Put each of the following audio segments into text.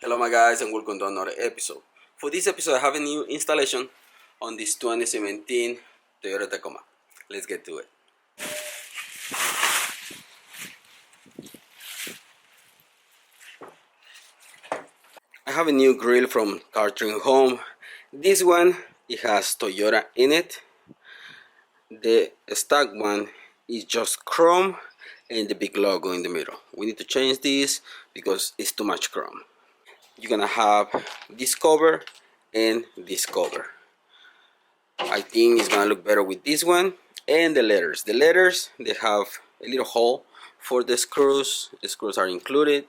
Hello my guys and welcome to another episode. For this episode I have a new installation on this 2017 Toyota Tacoma. Let's get to it. I have a new grill from Cartrimhome. This one, it has Toyota in it. The stock one is just chrome and the big logo in the middle. We need to change this because it's too much chrome. You're gonna have this cover and this cover. I think it's gonna look better with this one. And the letters. The letters, they have a little hole for the screws. The screws are included,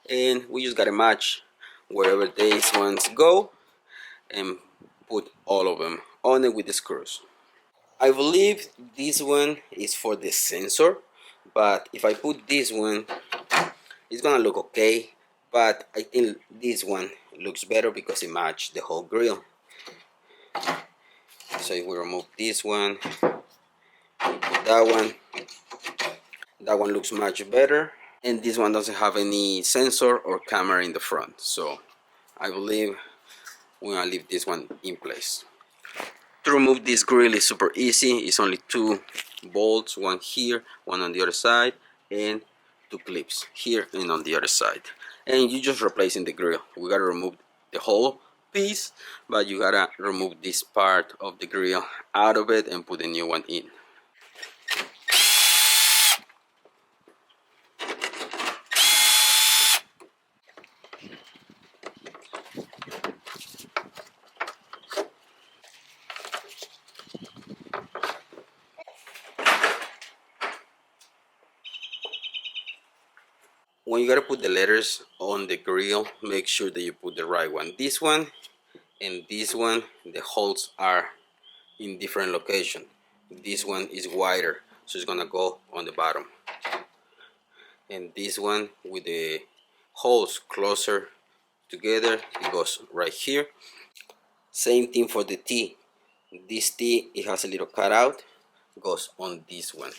and we just gotta match wherever these ones go and put all of them on it with the screws. I believe this one is for the sensor, but if I put this one, it's gonna look okay. But I think this one looks better because it matches the whole grill. So if we remove this one, we put that one looks much better, and this one doesn't have any sensor or camera in the front, so I believe we're gonna leave this one in place. To remove this grill is super easy. It's only two bolts, one here, one on the other side, and two clips here and on the other side, and you just replacing the grill. We gotta remove the whole piece, but you gotta remove this part of the grill out of it and put a new one in. When you gotta put the letters on the grill, make sure that you put the right one. This one and this one, the holes are in different location. This one is wider, so it's gonna go on the bottom, and this one with the holes closer together, it goes right here. Same thing for the T. This T, it has a little cutout, goes on this one.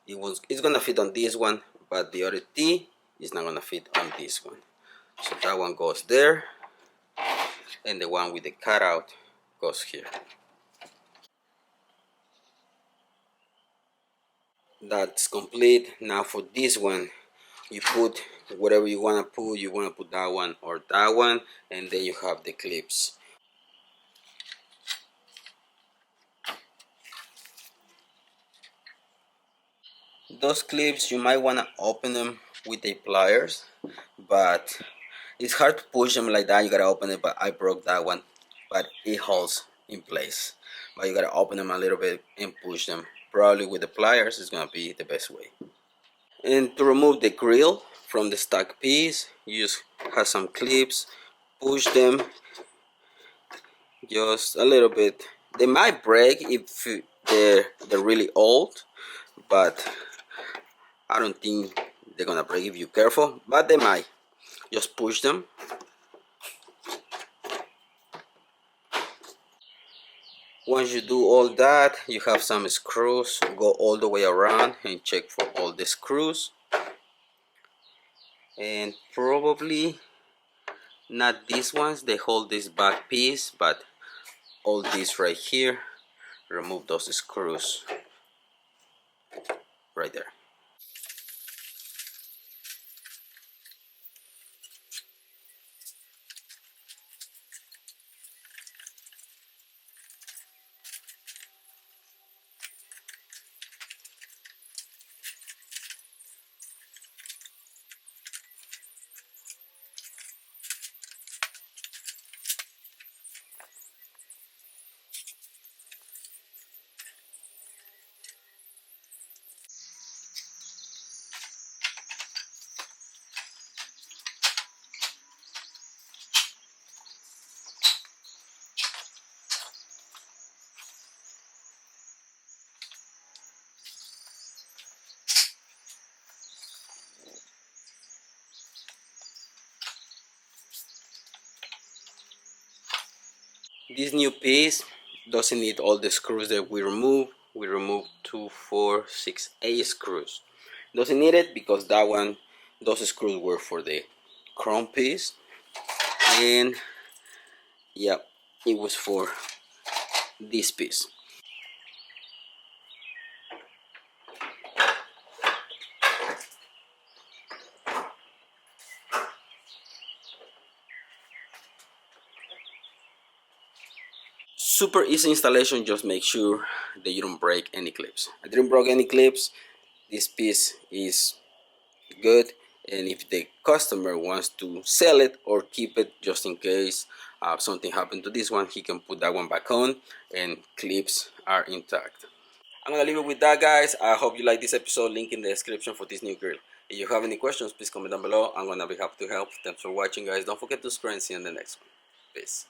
It's gonna fit on this one, but the other T is not gonna fit on this one. So that one goes there, and the one with the cutout goes here. That's complete. Now for this one, you put whatever you want to put. You want to put that one or that one, and then you have the clips. Those clips, you might want to open them with the pliers, but it's hard to push them like that. You gotta open it, but I broke that one, but it holds in place. But you gotta open them a little bit and push them. Probably with the pliers is gonna be the best way. And to remove the grill from the stock piece, you just have some clips, push them just a little bit. They might break if they're really old, but I don't think they're gonna break if you're careful, but they might. Just push them. Once you do all that, you have some screws. Go all the way around and check for all the screws. And probably not these ones, they hold this back piece, but all these right here, remove those screws right there. This new piece doesn't need all the screws that we removed. We removed 2, 4, 6, 8 screws. Doesn't need it because that one, those screws were for the chrome piece. and yeah, it was for this piece. Super easy installation, just make sure that you don't break any clips. I didn't break any clips. This piece is good, and if the customer wants to sell it or keep it just in case something happened to this one, he can put that one back on and clips are intact. I'm gonna leave it with that, guys. I hope you like this episode. Link in the description for this new grill. If you have any questions, please comment down below. I'm gonna be happy to help. Thanks for watching, guys. Don't forget to subscribe and see you in the next one. Peace.